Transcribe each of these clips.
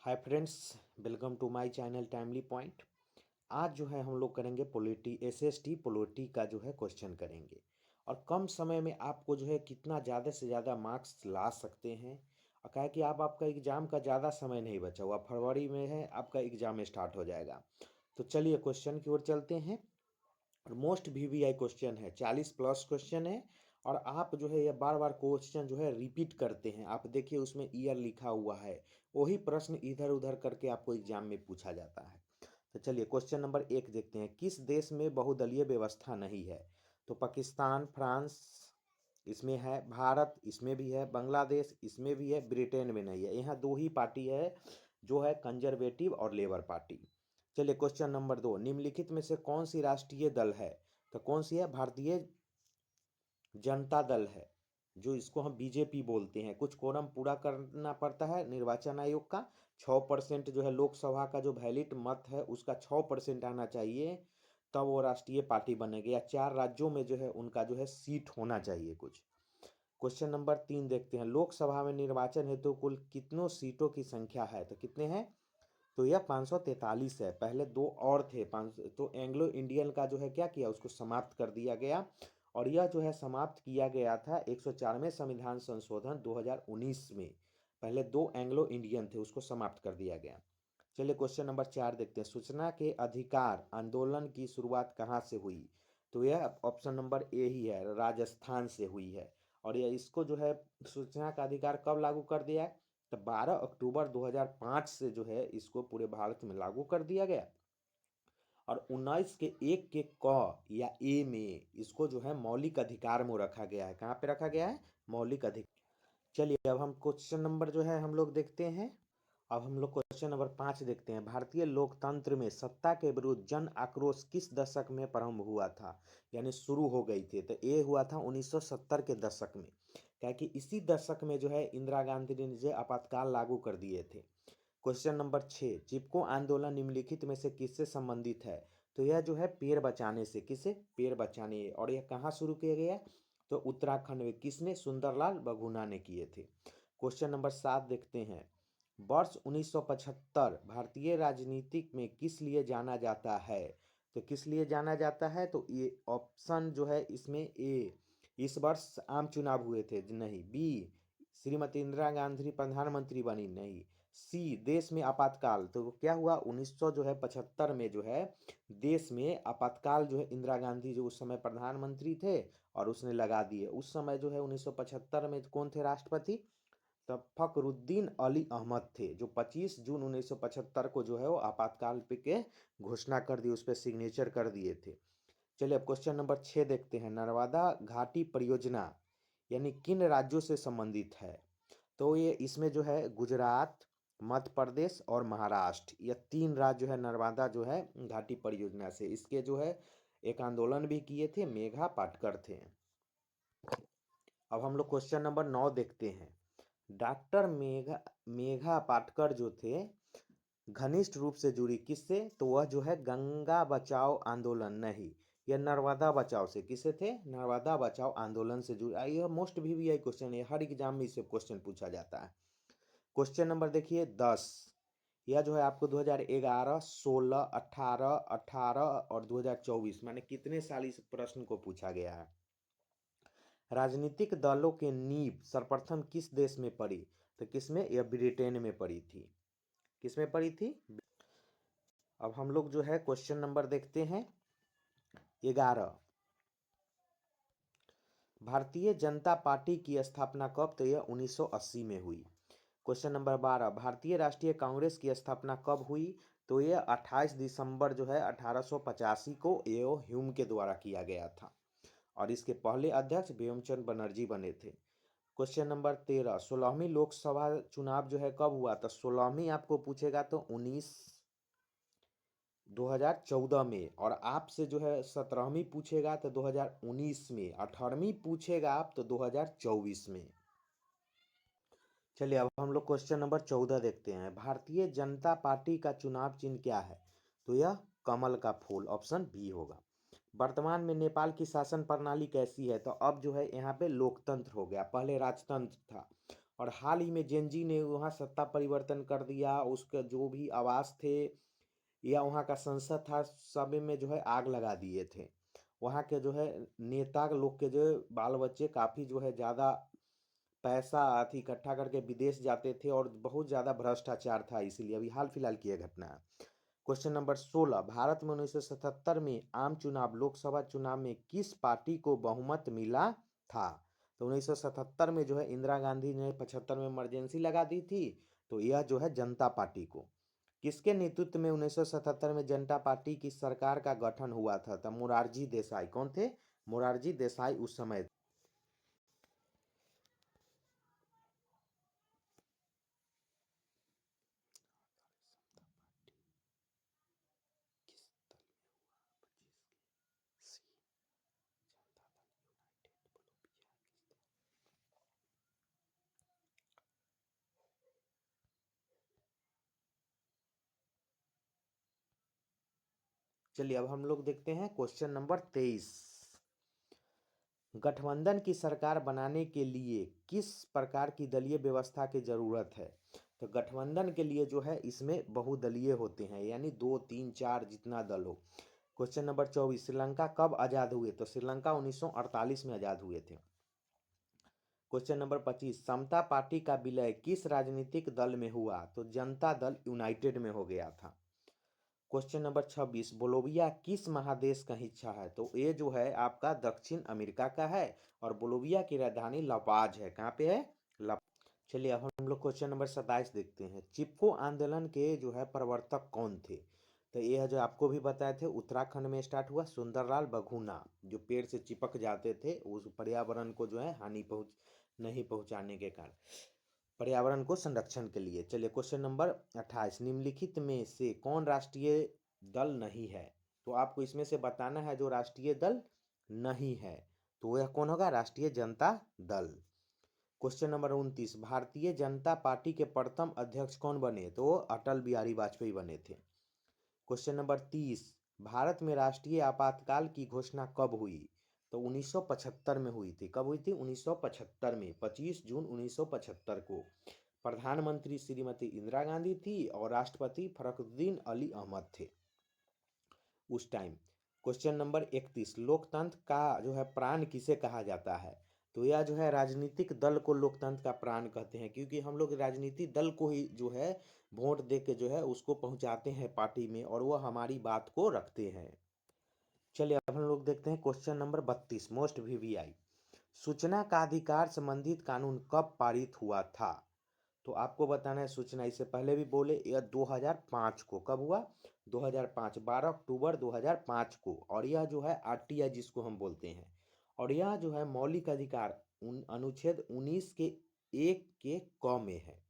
Hi friends, welcome to my channel Timely Point. आज जो है हम लोग करेंगे एसएसटी पॉलिटी का जो है क्वेश्चन करेंगे और कम समय में आपको जो है कितना ज़्यादा से ज़्यादा मार्क्स ला सकते हैं। और क्या है कि आपका एग्ज़ाम का ज़्यादा समय नहीं बचा हुआ, फरवरी में है आपका एग्ज़ाम स्टार्ट हो जाएगा। तो चलिए क्वेश्चन की ओर चलते हैं। मोस्ट वीवीआई क्वेश्चन है, 40+ क्वेश्चन है और आप जो है ये बार बार क्वेश्चन जो है रिपीट करते हैं। आप देखिए उसमें ईयर लिखा हुआ है, वही प्रश्न इधर उधर करके आपको एग्जाम में पूछा जाता है। तो चलिए क्वेश्चन नंबर 1 देखते हैं। किस देश में बहुदलीय व्यवस्था नहीं है? तो पाकिस्तान, फ्रांस इसमें है, भारत इसमें भी है, बांग्लादेश इसमें भी है, ब्रिटेन में नहीं है। यहाँ दो ही पार्टी है जो है कंजर्वेटिव और लेबर पार्टी। चलिए क्वेश्चन नंबर 2, निम्नलिखित में से कौन सी राष्ट्रीय दल है? तो कौन सी है? भारतीय जनता दल है, जो इसको हम बीजेपी बोलते हैं। कुछ कोरम पूरा करना पड़ता है निर्वाचन आयोग का, 6% जो है लोकसभा का जो वैलिड मत है उसका 6% आना चाहिए, तब वो राष्ट्रीय पार्टी बनेगी। या 4 राज्यों में जो है उनका जो है सीट होना चाहिए कुछ। क्वेश्चन नंबर 3 देखते हैं। लोकसभा में निर्वाचन हेतु कुल कितनों सीटों की संख्या है? तो कितने हैं? तो यह 543 है। पहले 2 और थे 5, तो एंग्लो इंडियन का जो है क्या किया, उसको समाप्त कर दिया गया और यह जो है समाप्त किया गया था 104वें संविधान संशोधन 2019 में। पहले 2 एंग्लो इंडियन थे, उसको समाप्त कर दिया गया। चलिए क्वेश्चन नंबर 4 देखते हैं। सूचना के अधिकार आंदोलन की शुरुआत कहाँ से हुई? तो यह ऑप्शन नंबर ए ही है, राजस्थान से हुई है। और यह इसको जो है सूचना का अधिकार कब लागू कर दिया है? तो 12 अक्टूबर 2005 से जो है इसको पूरे भारत में लागू कर दिया गया और 19 के 1 के क या ए में इसको जो है मौलिक अधिकार में रखा गया है। कहाँ पे रखा गया है? मौलिक अधिकार। चलिए अब हम क्वेश्चन नंबर जो है हम लोग देखते हैं। अब हम लोग क्वेश्चन नंबर 5 देखते हैं। भारतीय लोकतंत्र में सत्ता के विरुद्ध जन आक्रोश किस दशक में प्रारंभ हुआ था, यानी शुरू हो गई थी? तो ये हुआ था 1970 के दशक में। क्या कि इसी दशक में जो है इंदिरा गांधी ने जो आपातकाल लागू कर दिए थे। क्वेश्चन नंबर 6, चिपको आंदोलन निम्नलिखित में से किससे संबंधित है? तो यह जो है पेड़ बचाने से, किसे? पेड़ बचाने। और यह कहाँ शुरू किया गया? तो उत्तराखंड में। किसने? सुंदरलाल बघुना ने किए थे। क्वेश्चन नंबर 7 देखते हैं। वर्ष 1975 भारतीय राजनीति में किस लिए जाना जाता है? तो किस लिए जाना जाता है? तो ये ऑप्शन जो है इसमें ए, इस वर्ष आम चुनाव हुए थे, नहीं। बी, श्रीमती इंदिरा गांधी प्रधानमंत्री बनी, नहीं। सी, देश में आपातकाल। तो क्या हुआ 1975 में जो है देश में आपातकाल जो है इंदिरा गांधी जो उस समय प्रधानमंत्री थे और उसने लगा दिए। उस समय जो है 1975 में कौन थे राष्ट्रपति? तब फखरुद्दीन अली अहमद थे, जो 25 जून 1975 को जो है वो आपातकाल पे के घोषणा कर दी, उस पर सिग्नेचर कर दिए थे। चलिए अब क्वेश्चन नंबर 6 देखते हैं। नर्मदा घाटी परियोजना यानी किन राज्यों से संबंधित है? तो ये इसमें जो है गुजरात, मध्य प्रदेश और महाराष्ट्र, ये 3 राज्य जो है नर्मदा जो है घाटी परियोजना से। इसके जो है एक आंदोलन भी किए थे, मेघा पाटकर थे। अब हम लोग क्वेश्चन नंबर 9 देखते हैं। डॉक्टर मेघा पाटकर जो थे घनिष्ठ रूप से जुड़ी किससे? तो वह जो है गंगा बचाओ आंदोलन, नहीं, यह नर्मदा बचाओ से। किसे थे? नर्मदा बचाओ आंदोलन से जुड़ा। यह मोस्ट वीवीआई क्वेश्चन है, हर एग्जाम में इससे क्वेश्चन पूछा जाता है। क्वेश्चन नंबर देखिए 10। यह जो है आपको 2011, 16, 18, 18 और 2024 माने कितने साल इस प्रश्न को पूछा गया है। राजनीतिक दलों के नींव सर्वप्रथम किस देश में पड़ी? तो किसमें? यह ब्रिटेन में पड़ी थी। किसमें पड़ी थी? अब हम लोग जो है क्वेश्चन नंबर देखते हैं 11। भारतीय जनता पार्टी की स्थापना कब? तो यह 1980 में हुई। Question number 12। भारतीय राष्ट्रीय कांग्रेस की स्थापना कब हुई? तो यह 28 दिसंबर जो है 1885 को एओ ह्यूम के द्वारा किया गया था और इसके पहले अध्यक्ष व्योमचंद बनर्जी बने थे। Question number 13। 16वीं लोकसभा चुनाव जो है कब हुआ? तो 16वीं आपको पूछेगा तो 2014 में, और आपसे जो है 17वीं पूछेगा तो 2019 में, 18वीं पूछेगा आप तो 2024 में। चलिए अब हम लोग क्वेश्चन नंबर 14 देखते हैं। भारतीय जनता पार्टी का चुनाव चिन्ह क्या है? तो यह कमल का फूल, ऑप्शन बी होगा। वर्तमान में नेपाल की शासन प्रणाली कैसी है? तो अब जो है यहाँ पे लोकतंत्र हो गया, पहले राजतंत्र था और हाल ही में जेनजी ने वहाँ सत्ता परिवर्तन कर दिया, उसका जो भी आवास थे या वहाँ का संसद था सब में जो है आग लगा दिए थे। वहाँ के जो है नेता लोग के जो बाल बच्चे काफ़ी जो है ज़्यादा पैसा अति इकट्ठा करके विदेश जाते थे और बहुत ज़्यादा भ्रष्टाचार था, इसीलिए अभी हाल फिलहाल की यह घटना है। क्वेश्चन नंबर 16, भारत में 1977 में आम चुनाव लोकसभा चुनाव में किस पार्टी को बहुमत मिला था? तो 1977 में जो है इंदिरा गांधी ने 75 में इमरजेंसी लगा दी थी, तो यह जो है जनता पार्टी को। किसके नेतृत्व में 1977 में जनता पार्टी की सरकार का गठन हुआ था? तो मोरारजी देसाई। कौन थे? मोरारजी देसाई उस समय। चलिए अब हम लोग देखते हैं क्वेश्चन नंबर 23। गठबंधन की सरकार बनाने के लिए किस प्रकार की दलीय व्यवस्था की जरूरत है? तो गठबंधन के लिए जो है इसमें बहुदलीय होते हैं, यानी 2 3 4 जितना दल हो। क्वेश्चन नंबर 24, श्रीलंका कब आजाद हुए? तो श्रीलंका 1948 में आजाद हुए थे। क्वेश्चन नंबर 25, समता पार्टी का विलय किस राजनीतिक दल में हुआ? तो जनता दल यूनाइटेड में हो गया था। क्वेश्चन नंबर 26, बोलोविया किस महादेश का हिस्सा है? तो ये जो है आपका दक्षिण अमेरिका का है और बोलोविया की राजधानी लापाज है। कहाँ पे है? ला चलिए अब हम लोग क्वेश्चन नंबर 27 देखते हैं। चिपको आंदोलन के जो है प्रवर्तक कौन थे? तो यह जो आपको भी बताए थे, उत्तराखंड में स्टार्ट हुआ। सुंदरलाल बघुना, जो पेड़ से चिपक जाते थे उस पर्यावरण को जो है हानि नहीं पहुंचाने के कारण, पर्यावरण को संरक्षण के लिए। चलिए क्वेश्चन नंबर 28, निम्नलिखित में से कौन राष्ट्रीय दल नहीं है? तो आपको इसमें से बताना है जो राष्ट्रीय दल नहीं है, तो वह कौन होगा? राष्ट्रीय Janata Dal. Question number 29, Bharatiya Janata party के प्रथम अध्यक्ष कौन बने? तो अटल बिहारी वाजपेयी बने थे। क्वेश्चन नंबर 30, भारत में राष्ट्रीय आपातकाल की घोषणा कब हुई? तो 1975 में हुई थी। कब हुई थी? 1975 में, 25 जून 1975 को। प्रधानमंत्री श्रीमती इंदिरा गांधी थी और राष्ट्रपति फखरुद्दीन अली अहमद थे उस टाइम। क्वेश्चन नंबर 31, लोकतंत्र का जो है प्राण किसे कहा जाता है? तो यह जो है राजनीतिक दल को लोकतंत्र का प्राण कहते हैं, क्योंकि हम लोग राजनीतिक दल को ही जो है वोट दे के जो है उसको पहुंचाते हैं पार्टी में और वह हमारी बात को रखते हैं। चलिए अब हम लोग देखते हैं क्वेश्चन नंबर 32, मोस्ट वीवीआई। सूचना का अधिकार संबंधित कानून कब पारित हुआ था? तो आपको बताना है सूचना, इससे पहले भी बोले, यह 2005 को। कब हुआ? 2005, 12 अक्टूबर 2005 को। और यह जो है आरटीआई जिसको हम बोलते हैं, और यह जो है मौलिक अधिकार अनुच्छेद 19 के 1 के क में है।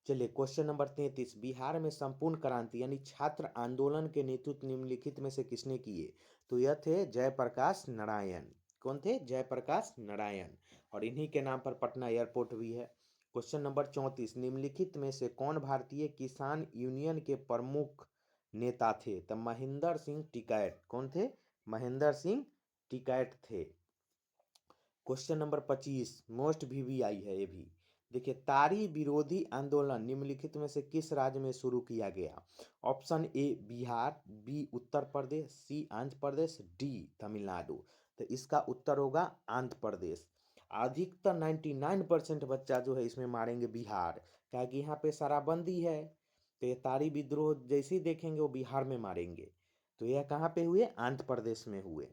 चलिए क्वेश्चन नंबर 33, बिहार में संपूर्ण क्रांति यानी छात्र आंदोलन के नेतृत्व निम्नलिखित में से किसने किए? तो यह थे जयप्रकाश नारायण। कौन थे? जयप्रकाश नारायण। और इन्हीं के नाम पर पटना एयरपोर्ट भी है। क्वेश्चन नंबर 34, निम्नलिखित में से कौन भारतीय किसान यूनियन के प्रमुख नेता थे? तो महेंद्र सिंह टिकैत। कौन थे? महेंद्र सिंह टिकैत थे। क्वेश्चन नंबर 25, मोस्ट वीवीआई है ये भी। देखिए, तारी विरोधी आंदोलन निम्नलिखित में से किस राज्य में शुरू किया गया? Option A Bihar, B Uttar Pradesh, C Andhra Pradesh, D Tamil Nadu. तो इसका उत्तर होगा आंध्र प्रदेश। अधिकतर 99% बच्चा जो है इसमें मारेंगे बिहार, क्या कि यहाँ पे शराबबंदी है, तो ये तारी विद्रोह जैसे ही देखेंगे वो बिहार में मारेंगे। तो यह कहाँ पे हुए? आंध्र प्रदेश में हुए।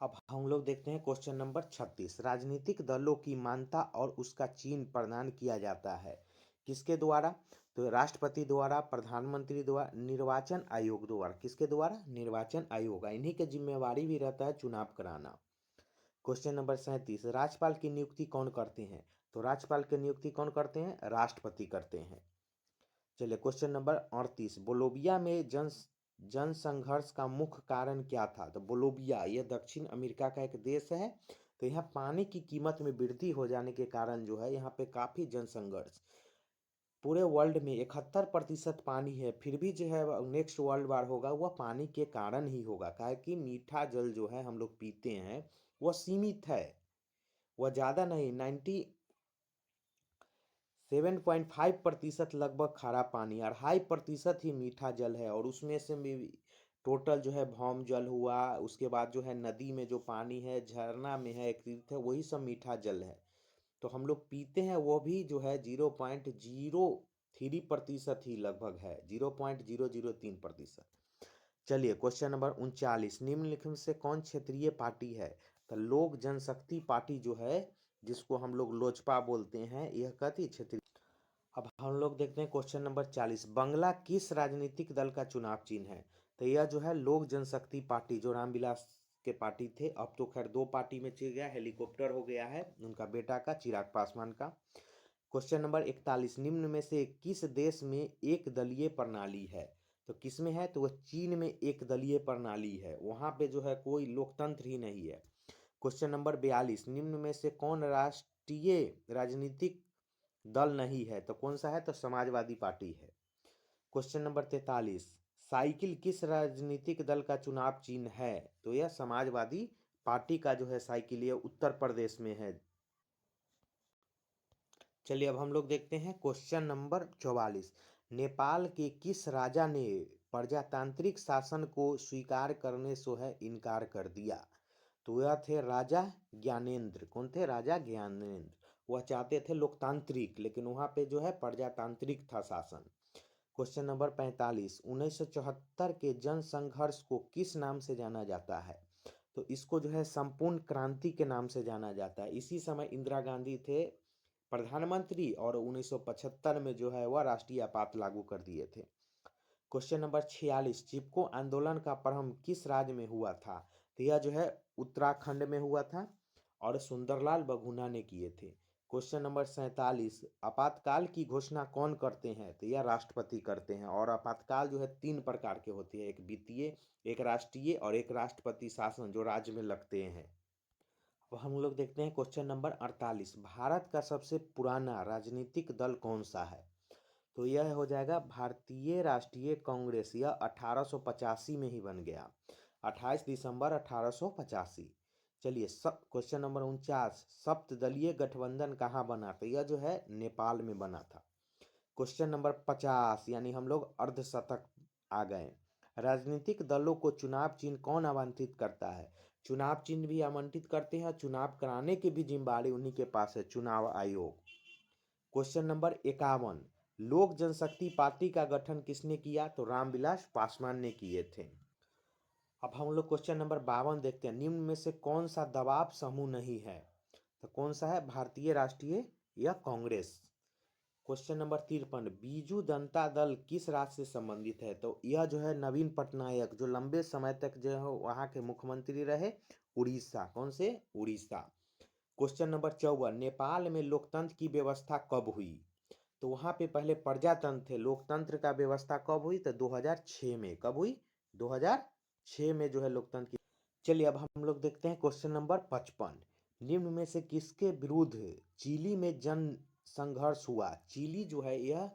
अब हम लोग देखते हैं क्वेश्चन नंबर 36, राजनीतिक दलों की मान्यता और उसका चिन्ह प्रदान किया जाता है किसके द्वारा? तो राष्ट्रपति द्वारा, प्रधानमंत्री द्वारा, निर्वाचन आयोग द्वारा। किसके द्वारा? निर्वाचन आयोग। इन्हीं की जिम्मेवारी भी रहता है चुनाव कराना। क्वेश्चन नंबर 37, राज्यपाल की नियुक्ति कौन करते हैं? तो राज्यपाल की नियुक्ति कौन करते हैं? राष्ट्रपति करते हैं। चलिए क्वेश्चन नंबर 38, बोलोविया में जनसंघर्ष का मुख्य कारण क्या था? तो बोलोविया यह दक्षिण अमेरिका का एक देश है, तो यहाँ पानी की कीमत में वृद्धि हो जाने के कारण जो है यहाँ पे काफ़ी जनसंघर्ष। पूरे वर्ल्ड में 71% पानी है, फिर भी जो है नेक्स्ट वर्ल्ड वार होगा वह पानी के कारण ही होगा, काहे कि मीठा जल जो है हम लोग पीते हैं वह सीमित है, वह ज़्यादा नहीं। 7.5% लगभग खारा पानी, 2.5% ही मीठा जल है। और उसमें से भी टोटल जो है भौम जल हुआ, उसके बाद जो है नदी में जो पानी है, झरना में है, तीर्थ है, वही सब मीठा जल है। तो हम लोग पीते हैं वो भी जो है 0.03% ही लगभग है, 0.003%। चलिए क्वेश्चन नंबर 39, निम्नलिखित में से कौन क्षेत्रीय पार्टी है? तो लोक जनशक्ति पार्टी जो है, जिसको हम लोग लोजपा बोलते हैं, यह कहती क्षेत्रीय। अब हम लोग देखते हैं क्वेश्चन नंबर 40, बंगला किस राजनीतिक दल का चुनाव चिन्ह है? तो यह जो है लोक जनशक्ति पार्टी, जो रामविलास के पार्टी थे, अब तो खैर दो पार्टी में चिर गया, हेलीकॉप्टर हो गया है उनका बेटा का, चिराग पासवान का। क्वेश्चन नंबर 41, निम्न में से किस देश में एक दलीय प्रणाली है? तो किस में है? तो वह चीन में एक दलीय प्रणाली है, वहां पे जो है कोई लोकतंत्र ही नहीं है। क्वेश्चन नंबर 42, निम्न में से कौन राष्ट्रीय राजनीतिक दल नहीं है? तो कौन सा है? तो समाजवादी पार्टी है। क्वेश्चन नंबर 43, साइकिल किस राजनीतिक दल का चुनाव चिन्ह है? तो यह समाजवादी पार्टी का जो है साइकिल, ये उत्तर प्रदेश में है। चलिए अब हम लोग देखते हैं क्वेश्चन नंबर 44, नेपाल के किस राजा ने प्रजातांत्रिक शासन को स्वीकार करने से है इनकार कर दिया? तो यह थे राजा ज्ञानेंद्र। कौन थे? राजा ज्ञानेंद्र। वह चाहते थे लोकतांत्रिक, लेकिन वहां पे जो है प्रजातांत्रिक था शासन। क्वेश्चन नंबर 45, 1974 के जन संघर्ष को किस नाम से जाना जाता है? तो इसको जो है संपूर्ण क्रांति के नाम से जाना जाता है। इसी समय इंदिरा गांधी थे प्रधानमंत्री, और 1975 में जो है वह राष्ट्रीय आपात लागू कर दिए थे। क्वेश्चन नंबर 46, चिपको आंदोलन का प्रारंभ किस राज्य में हुआ था? तो यह जो है उत्तराखंड में हुआ था, और सुंदरलाल बघुना ने किए थे। क्वेश्चन नंबर 47, आपातकाल की घोषणा कौन करते हैं? तो यह राष्ट्रपति करते हैं। और आपातकाल जो है 3 प्रकार के होते हैं, एक वित्तीय, एक राष्ट्रीय और एक राष्ट्रपति शासन, जो राज्य में लगते हैं। अब हम लोग देखते हैं क्वेश्चन नंबर 48, भारत का सबसे पुराना राजनीतिक दल कौन सा है? तो यह हो जाएगा भारतीय राष्ट्रीय कांग्रेस। यह 1885 में ही बन गया, 28 दिसंबर 1885। चलिए क्वेश्चन नंबर 49, सप्तदलीय गठबंधन कहाँ बना? तो यह जो है नेपाल में बना था। क्वेश्चन नंबर 50, यानी हम लोग अर्धशतक आ गए। राजनीतिक दलों को चुनाव चिन्ह कौन आवंटित करता है? चुनाव चिन्ह भी आवंटित करते हैं, चुनाव कराने की भी जिम्मेदारी उन्हीं के पास है, चुनाव आयोग। क्वेश्चन नंबर 51, लोक जनशक्ति पार्टी का गठन किसने किया? तो रामविलास पासवान ने किए थे। अब हम लोग क्वेश्चन नंबर 52 देखते हैं, निम्न में से कौन सा दबाव समूह नहीं है? तो कौन सा है? भारतीय राष्ट्रीय या कांग्रेस। क्वेश्चन नंबर 53, बीजू जनता दल किस राज्य से संबंधित है? तो यह जो है नवीन पटनायक, जो लंबे समय तक जो है वहाँ के मुख्यमंत्री रहे, उड़ीसा। कौन से? उड़ीसा। क्वेश्चन नंबर 54, नेपाल में लोकतंत्र की व्यवस्था कब हुई? तो वहाँ पे पहले प्रजातंत्र थे, लोकतंत्र का व्यवस्था कब हुई? तो 2006 में। कब हुई? 2006 में जो है लोकतंत्र की। चलिए अब हम लोग देखते हैं क्वेश्चन नंबर 55, निम्न में से किसके विरुद्ध चिली में जन संघर्ष हुआ? चिली जो है यह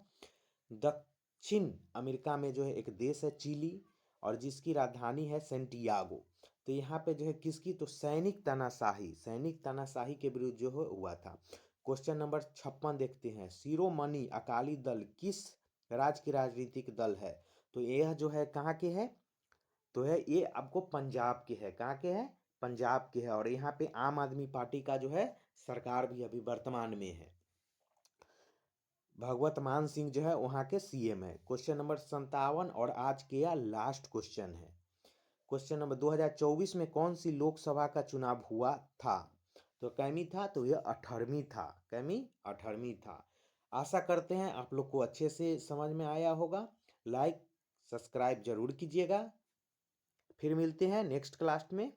दक्षिण अमेरिका में जो है एक देश है चिली, और जिसकी राजधानी है सेंटियागो। तो यहाँ पे जो है किसकी? तो सैनिक तानाशाही के विरुद्ध जो है हुआ था। क्वेश्चन नंबर 56 देखते हैं, शिरोमणि अकाली दल किस राज्य की राजनीतिक दल है? तो यह जो है कहाँ के है? तो है ये आपको पंजाब के है। कहाँ के है? पंजाब के है। और यहाँ पे आम आदमी पार्टी का जो है सरकार भी अभी वर्तमान में है। भगवत मान सिंह जो है वहाँ के सीएम है। क्वेश्चन नंबर 57 और आज के या लास्ट क्वेश्चन है। क्वेश्चन नंबर 2024 में कौन सी लोकसभा का चुनाव हुआ था? तो कैमी था? तो यह 18वीं था। कैमी 18वीं था। आशा करते हैं आप लोग को अच्छे से समझ में आया होगा। लाइक सब्सक्राइब जरूर कीजिएगा। फिर मिलते हैं नेक्स्ट क्लास में।